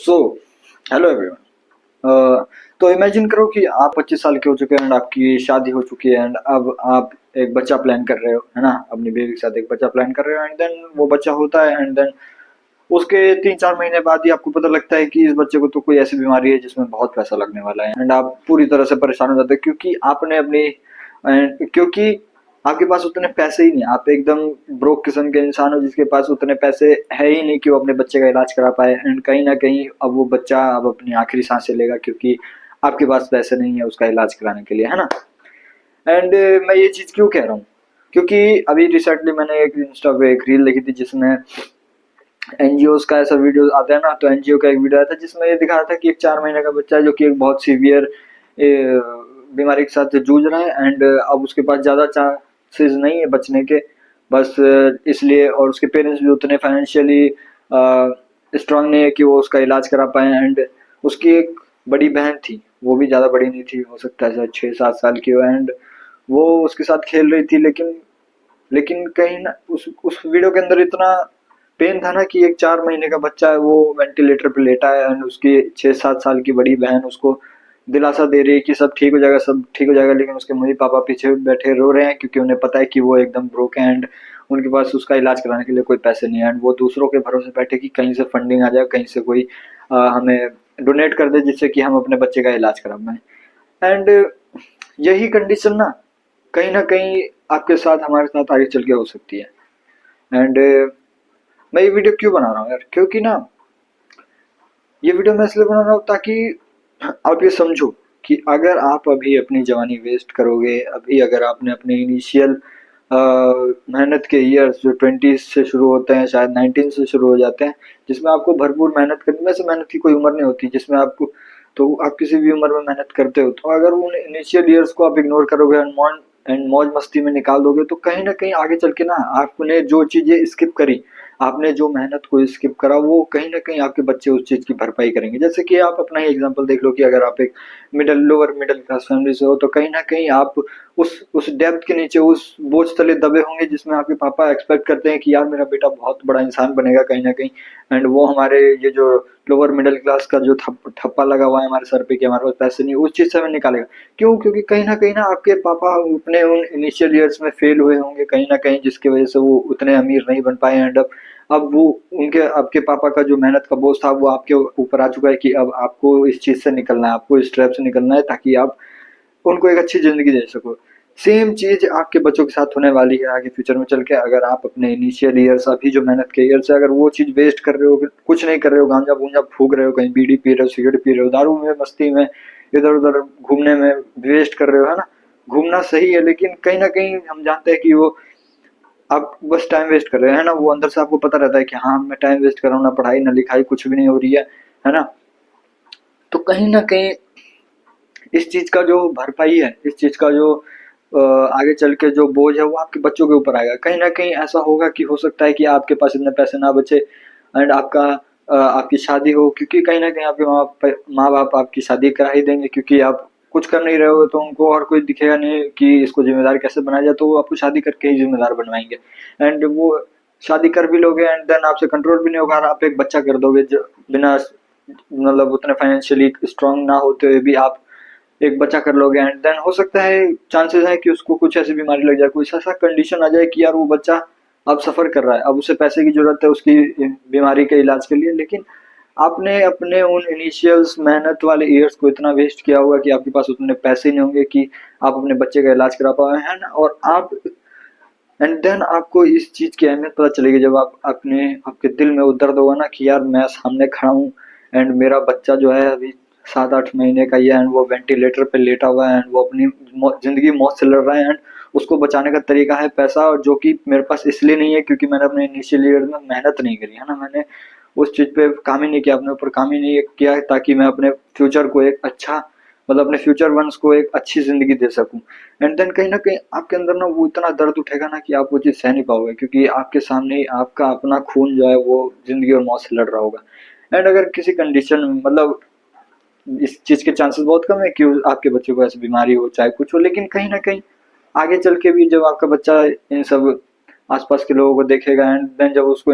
So hello everyone. तो imagine करो कि आप 25 साल के हो चुके हैं एंड आपकी शादी हो चुकी है एंड अब आप एक बच्चा प्लान कर रहे हो, है ना। अपनी बेबी के साथ एक बच्चा प्लान कर रहे हो एंड देन वो बच्चा होता है एंड देन उसके 3-4 महीने बाद ही आपको पता लगता है कि इस बच्चे को तो कोई ऐसी बीमारी है जिसमें बहुत पैसा लगने वाला है एंड आप पूरी तरह से परेशान हो जाते हैं क्योंकि आपने अपनी क्योंकि आपके पास उतने पैसे ही नहीं। आप एकदम ब्रोक किस्म के इंसान हो जिसके पास उतने पैसे है ही नहीं कि वो अपने बच्चे का इलाज करा पाए एंड कहीं ना कहीं अब वो बच्चा अब अपनी आखिरी सांसें लेगा क्योंकि आपके पास पैसे नहीं है उसका इलाज कराने के लिए, है ना। एंड मैं ये चीज क्यों कह रहा हूँ, क्योंकि अभी रिसेंटली मैंने एक इंस्टा पे एक रील देखी थी जिसमें एनजीओ का ऐसा वीडियो आता है ना, तो एनजीओ का एक वीडियो आया था जिसमें ये दिखा रहा था कि एक 4 महीने का बच्चा है जो कि एक बहुत सीवियर बीमारी के साथ जूझ रहा है एंड अब उसके पास ज़्यादा चांसेस नहीं है बचने के, बस इसलिए। और उसके पेरेंट्स भी उतने फाइनेंशियली स्ट्रांग नहीं है कि वो उसका इलाज करा पाए एंड उसकी एक बड़ी बहन थी, वो भी ज़्यादा बड़ी नहीं थी, हो सकता है शायद 6-7 साल की हो एंड वो उसके साथ खेल रही थी। लेकिन कहीं ना उस वीडियो के अंदर इतना पेन था ना कि एक 4 महीने का बच्चा है वो वेंटिलेटर पे लेटा है एंड उसकी 6-7 साल की बड़ी बहन उसको दिलासा दे रही है कि सब ठीक हो जाएगा, सब ठीक हो जाएगा। लेकिन उसके मम्मी पापा पीछे बैठे रो रहे हैं क्योंकि उन्हें पता है कि वो एकदम ब्रोक है एंड उनके पास उसका इलाज कराने के लिए कोई पैसे नहीं है एंड वो दूसरों के भरोसे बैठे कि कहीं से फंडिंग आ जाए, कहीं से कोई हमें डोनेट कर दे जिससे कि हम अपने बच्चे का इलाज करा पाए। एंड यही कंडीशन ना कहीं आपके साथ हमारे साथ आगे चल के हो सकती है। एंड मैं ये वीडियो क्यों बना रहा हूँ यार, क्योंकि ना ये वीडियो मैं इसलिए बना रहा हूँ ताकि आप ये समझो कि अगर आप अभी अपनी जवानी वेस्ट करोगे, अभी अगर आपने अपने इनिशियल मेहनत के ईयर्स जो 20 से शुरू होते हैं, शायद 19 से शुरू हो जाते हैं, जिसमें आपको भरपूर मेहनत करनी, वैसे मेहनत की कोई उम्र नहीं होती जिसमें आपको, तो आप किसी भी उम्र में मेहनत करते हो, तो अगर उन इनिशियल ईयर्स को आप इग्नोर करोगे एंड मौज मस्ती में निकाल दोगे तो कहीं ना कहीं आगे चल के ना आपने जो चीजें स्किप करी, आपने जो मेहनत को स्किप करा, वो कहीं ना कहीं आपके बच्चे उस चीज की भरपाई करेंगे। जैसे कि आप अपना ही एग्जांपल देख लो कि अगर आप एक लोअर मिडिल क्लास फैमिली से हो तो कहीं ना कहीं आप उस डेप्थ के नीचे उस बोझ तले दबे होंगे जिसमें आपके पापा एक्सपेक्ट करते हैं कि यार मेरा बेटा बहुत बड़ा इंसान बनेगा कहीं ना कहीं एंड वो हमारे ये जो लोअर मिडिल क्लास का जो ठप्पा लगा हुआ है हमारे सर पे कि हमारे पास पैसे नहीं, उस चीज से हमें निकालेगा। क्यों? क्योंकि कहीं ना आपके पापा अपने उन इनिशियल ईयर्स में फेल हुए होंगे कहीं ना कहीं, जिसकी वजह से वो उतने अमीर नहीं बन पाए एंड अब वो उनके आपके पापा का जो मेहनत का बोझ था वो आपके ऊपर आ चुका है कि अब आपको इस चीज से निकलना है, आपको इस ट्रैप से निकलना है ताकि आप उनको एक अच्छी ज़िंदगी दे सको। सेम चीज़ आपके बच्चों के साथ होने वाली है आगे फ्यूचर में चल के। अगर आप अपने इनिशियल ईयर्स, अभी जो मेहनत के ईयर्स है, अगर वो चीज़ वेस्ट कर रहे हो, कुछ नहीं कर रहे हो, गांजा-गूंजा फूँक रहे हो, कहीं बीड़ी पी रहे हो, सिगरेट पी रहे हो, दारू में, मस्ती में, इधर-उधर घूमने में वेस्ट कर रहे हो, है ना? घूमना सही है लेकिन कहीं न कहीं हम जानते हैं कि वो आप बस टाइम वेस्ट कर रहे हैं, है ना? वो अंदर से आपको पता रहता है कि हाँ, मैं टाइम वेस्ट कर रहा हूँ, ना पढ़ाई, ना लिखाई, कुछ भी नहीं हो रही है ना? तो कहीं न कहीं इस चीज का जो भरपाई है, इस चीज का जो आगे चल के जो बोझ है वो आपके बच्चों के ऊपर आएगा। कहीं ना कहीं ऐसा होगा कि हो सकता है कि आपके पास इतने पैसे ना बचे एंड आपकी शादी हो, क्योंकि कहीं ना कहीं आपके माँ बाप आपकी शादी करा ही देंगे क्योंकि आप कुछ कर नहीं रहे हो तो उनको और कोई दिखेगा नहीं कि इसको जिम्मेदार कैसे बनाया जाए, तो वो आपको शादी करके ही जिम्मेदार बनवाएंगे एंड वो शादी कर भी लोगे एंड देन आपसे कंट्रोल भी नहीं होगा और आप एक बच्चा कर दोगे जो बिना मतलब उतने फाइनेंशियली स्ट्रांग ना होते हुए भी आप एक बच्चा कर लोगे एंड देन हो सकता है चांसेस है कि उसको कुछ ऐसी बीमारी लग जाए, कुछ ऐसा कंडीशन आ जाए कि यार वो बच्चा अब सफर कर रहा है, अब उसे पैसे की जरूरत है उसकी बीमारी के इलाज के लिए, लेकिन आपने अपने उन इनिशियल्स मेहनत वाले ईयर्स को इतना वेस्ट किया होगा कि आपके पास उतने पैसे नहीं होंगे कि आप अपने बच्चे का इलाज करा पाए, है ना। और आप एंड देन आपको इस चीज की अहमियत पता चलेगी जब आप अपने आपके दिल में वो दर्द होगा ना कि यार मैं सामने खड़ा हूँ एंड मेरा बच्चा जो है अभी 7-8 महीने का ही है एंड वो वेंटिलेटर पे लेटा हुआ है एंड वो अपनी जिंदगी मौत से लड़ रहा है एंड उसको बचाने का तरीका है पैसा, और जो कि मेरे पास इसलिए नहीं है क्योंकि मैंने अपने इनिशियल ईयर में मेहनत नहीं करी, है ना। मैंने उस चीज पे काम ही नहीं किया, अपने ऊपर काम ही नहीं किया ताकि मैं अपने फ्यूचर को एक अच्छा मतलब अपने फ्यूचर वंस को एक अच्छी जिंदगी दे सकूं। एंड देन कहीं ना कहीं आपके अंदर ना वो इतना दर्द उठेगा ना कि आप वो चीज सह नहीं पाओगे क्योंकि आपके सामने ही आपका अपना खून जो है वो जिंदगी और मौत से लड़ रहा होगा। एंड अगर किसी कंडीशन मतलब इस चीज के चांसेस बहुत कम है कि आपके बच्चे को ऐसी बीमारी हो चाहे कुछ हो, लेकिन कहीं ना कहीं आगे चल के भी जब आपका बच्चा इन सब आसपास के लोगों को देखेगा, एंड देन जब उसको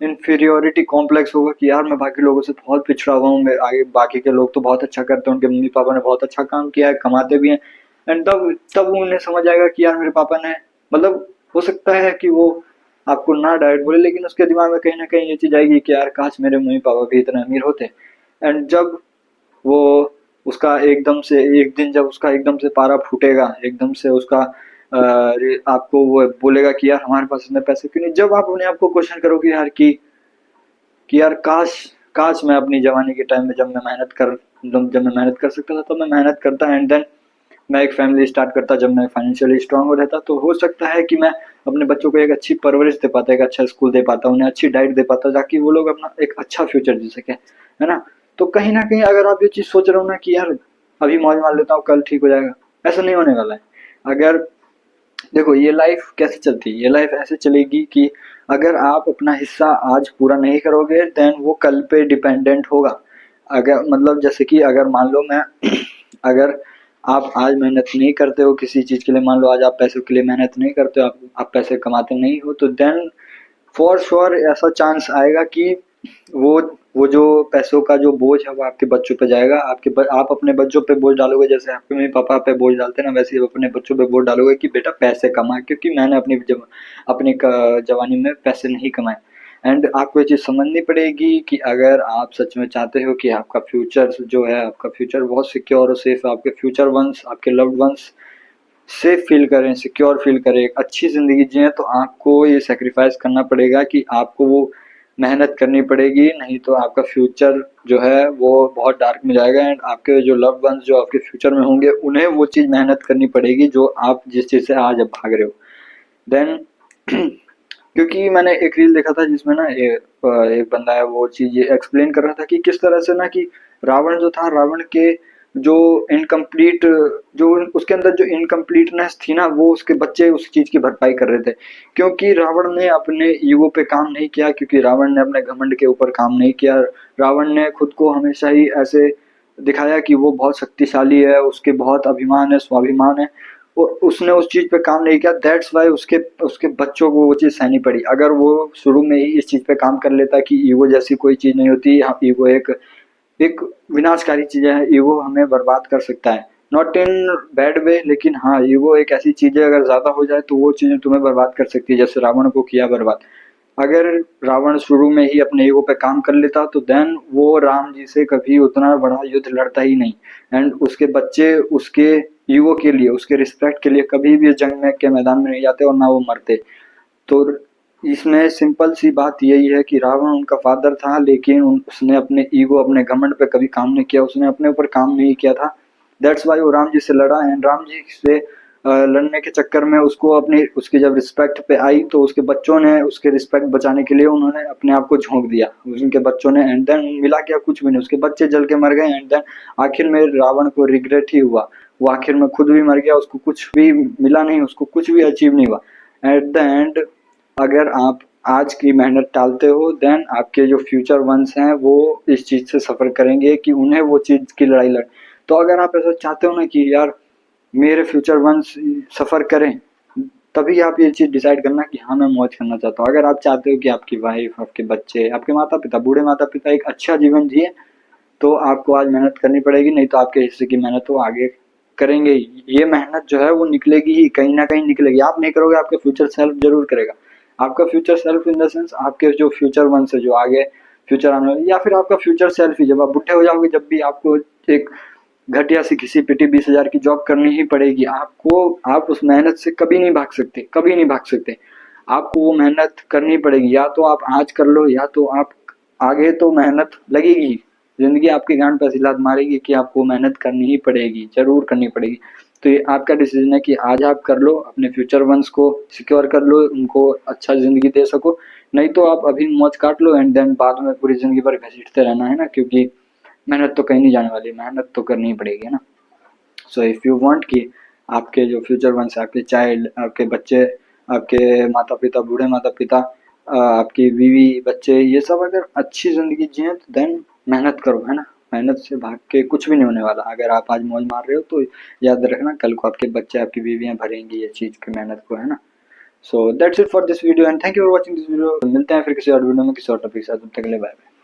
इन्फीरियोरिटी कॉम्प्लेक्स होगा कि यार मैं बाकी लोगों से बहुत पिछड़ा हुआ हूँ, मैं आगे बाकी के लोग तो बहुत अच्छा करते हैं, उनके मम्मी पापा ने बहुत अच्छा काम किया है, कमाते भी हैं। एंड तब तब उन्हें समझ आएगा कि यार मेरे पापा ने, मतलब हो सकता है कि वो आपको ना डायरेक्ट बोले, लेकिन उसके दिमाग में कहीं ना कहीं ये चीज आएगी कि यार काश मेरे मम्मी पापा भी इतने अमीर होते। एंड जब वो उसका एकदम से एक दिन जब उसका एकदम से पारा फूटेगा, एकदम से उसका आपको वो बोलेगा कि यार हमारे पास इतने पैसे क्यों नहीं, जब आप अपने आप को क्वेश्चन करोगे यार कि यार काश काश मैं अपनी जवानी के टाइम में जब मैं मेहनत कर सकता था तब मैं मेहनत करता, एंड देन मैं एक फैमिली स्टार्ट करता जब मैं फाइनेंशियली स्ट्रांग हो रहता, तो हो सकता है कि मैं अपने बच्चों को एक अच्छी परवरिश दे पाता, एक अच्छा स्कूल दे पाता, उन्हें अच्छी डाइट दे पाता, ताकि वो लोग अपना एक अच्छा फ्यूचर जी सके, है ना। तो कहीं ना कहीं अगर आप ये चीज सोच रहे हो ना कि यार अभी मौज मार लेता हूँ कल ठीक हो जाएगा, ऐसा नहीं होने वाला है। अगर देखो ये लाइफ कैसे चलती है, ये लाइफ ऐसे चलेगी कि अगर आप अपना हिस्सा आज पूरा नहीं करोगे देन वो कल पे डिपेंडेंट होगा। अगर मतलब जैसे कि अगर मान लो मैं अगर आप आज मेहनत नहीं करते हो किसी चीज के लिए, मान लो आज आप पैसों के लिए मेहनत नहीं करते हो, आप पैसे कमाते नहीं हो, तो देन फॉर श्योर ऐसा चांस आएगा कि वो वो जो पैसों का जो बोझ है वो आपके बच्चों पे जाएगा। आप अपने बच्चों पे बोझ डालोगे, जैसे आपके मम्मी पापा पे बोझ डालते हैं ना, वैसे ही अपने बच्चों पे बोझ डालोगे कि बेटा पैसे कमा, क्योंकि मैंने अपनी जवानी में पैसे नहीं कमाए। एंड आपको ये चीज समझनी पड़ेगी कि अगर आप सच में चाहते हो कि आपका फ्यूचर जो है, आपका फ्यूचर बहुत सिक्योर और सेफ, आपके फ्यूचर वंस, आपके लव्ड वंस सेफ फील करें, सिक्योर फील करें, एक अच्छी ज़िंदगी जिएँ, तो आपको ये सैक्रिफाइस करना पड़ेगा कि आपको वो मेहनत करनी पड़ेगी, नहीं तो आपका फ्यूचर जो है वो बहुत डार्क में जाएगा, एंड आपके जो लव्ड वंस जो आपके फ्यूचर में होंगे उन्हें वो चीज़ मेहनत करनी पड़ेगी जो आप जिस चीज़ से आज अब भाग रहे हो। देन क्योंकि मैंने एक रील देखा था जिसमें ना एक बंदा है वो चीज़ ये एक्सप्लेन कर रहा था कि किस तरह से ना कि रावण जो था, रावण के जो इनकम्प्लीट जो उसके अंदर जो इनकम्प्लीटनेस थी ना, वो उसके बच्चे उस चीज़ की भरपाई कर रहे थे। क्योंकि रावण ने अपने ईगो पे काम नहीं किया, क्योंकि रावण ने अपने घमंड के ऊपर काम नहीं किया। रावण ने खुद को हमेशा ही ऐसे दिखाया कि वो बहुत शक्तिशाली है, उसके बहुत अभिमान है, स्वाभिमान है। उसने उस चीज पे काम नहीं किया, दैट्स वाई उसके उसके बच्चों को वो चीज सहनी पड़ी। अगर वो शुरू में ही इस चीज पे काम कर लेता कि ईगो जैसी कोई चीज नहीं होती, ईगो एक एक विनाशकारी चीज है, ईगो हमें बर्बाद कर सकता है, नॉट इन बैड वे, लेकिन हाँ ईगो एक ऐसी चीज है अगर ज्यादा हो जाए तो वो चीजें तुम्हें बर्बाद कर सकती है, जैसे रावण को किया बर्बाद। अगर रावण शुरू में ही अपने ईगो पे काम कर लेता तो देन वो राम जी से कभी उतना बड़ा युद्ध लड़ता ही नहीं, एंड उसके बच्चे उसके ईगो के लिए, उसके रिस्पेक्ट के लिए कभी भी जंग में के मैदान में नहीं जाते और ना वो मरते। तो इसमें सिंपल सी बात यही है कि रावण उनका फादर था, लेकिन उसने अपने ईगो, अपने घमंड पे कभी काम नहीं किया, उसने अपने ऊपर काम नहीं किया था। दैट्स वाई वो राम जी से लड़ा, एंड राम जी से लड़ने के चक्कर में उसको अपनी उसकी जब रिस्पेक्ट पे आई तो उसके बच्चों ने उसके रिस्पेक्ट बचाने के लिए उन्होंने अपने आप को झोंक दिया, उनके बच्चों ने, एंड देन मिला क्या, कुछ भी नहीं, उसके बच्चे जल के मर गए, एंड देन आखिर में रावण को रिग्रेट ही हुआ, वो आखिर में खुद भी मर गया, उसको कुछ भी मिला नहीं, उसको कुछ भी अचीव नहीं हुआ। एट द एंड अगर आप आज की मेहनत टालते हो देन आपके जो फ्यूचर वंस हैं वो इस चीज से सफर करेंगे कि उन्हें वो चीज की लड़ाई लड़। तो अगर आप ऐसा चाहते हो ना कि यार मेरे फ्यूचर वंस सफर करें, तभी आप ये चीज डिसाइड करना कि हाँ मैं मौज करना चाहता हूँ। अगर आप चाहते हो कि आपकी वाइफ, आपके बच्चे, आपके माता पिता, बूढ़े माता पिता एक अच्छा जीवन जिए, तो आपको आज मेहनत करनी पड़ेगी, नहीं तो आपके हिस्से की मेहनत वो आगे करेंगे ही। ये मेहनत जो है वो निकलेगी ही, कहीं ना कहीं निकलेगी, आप नहीं करोगे आपका फ्यूचर सेल्फ जरूर करेगा। आपका future self in the sense आपके जो फ्यूचर वंस है, जो आगे फ्यूचर आने वाले, या फिर आपका फ्यूचर सेल्फ ही, जब आप बुढ़े हो जाओगे जब भी आपको एक घटिया सी घिसी पिटी 20,000 की जॉब करनी ही पड़ेगी आपको, आप उस मेहनत से कभी नहीं भाग सकते, कभी नहीं भाग सकते। आपको वो मेहनत करनी पड़ेगी, या तो आप आज कर लो या तो आप आगे, तो मेहनत लगेगी। जिंदगी आपकी गांड पर सिलात मारेगी कि आपको मेहनत करनी ही पड़ेगी, जरूर करनी पड़ेगी। तो ये आपका डिसीजन है कि आज आप कर लो, अपने फ्यूचर वंस को सिक्योर कर लो, उनको अच्छा जिंदगी दे सको, नहीं तो आप अभी मौज काट लो, एंड देन बाद में पूरी जिंदगी भर घसीटते रहना, है ना, क्योंकि मेहनत तो कहीं नहीं जाने वाली, मेहनत तो करनी ही पड़ेगी, है ना। सो इफ यू वांट कि आपके जो फ्यूचर वंस, आपके चाइल्ड, आपके बच्चे, आपके माता पिता, बूढ़े माता पिता, आपकी बीवी, बच्चे, ये सब अगर अच्छी जिंदगी जिए तो देन मेहनत करो, है ना। मेहनत से भाग के कुछ भी नहीं होने वाला। अगर आप आज मौज मार रहे हो तो याद रखना कल को आपके बच्चे, आपकी बीवियां भरेंगी ये चीज की मेहनत को, है ना। So that's it for this video and thank you for watching this video. मिलते हैं फिर किसी और वीडियो में किसी और टॉपिक के साथ, तब तक के लिए बाय बाय।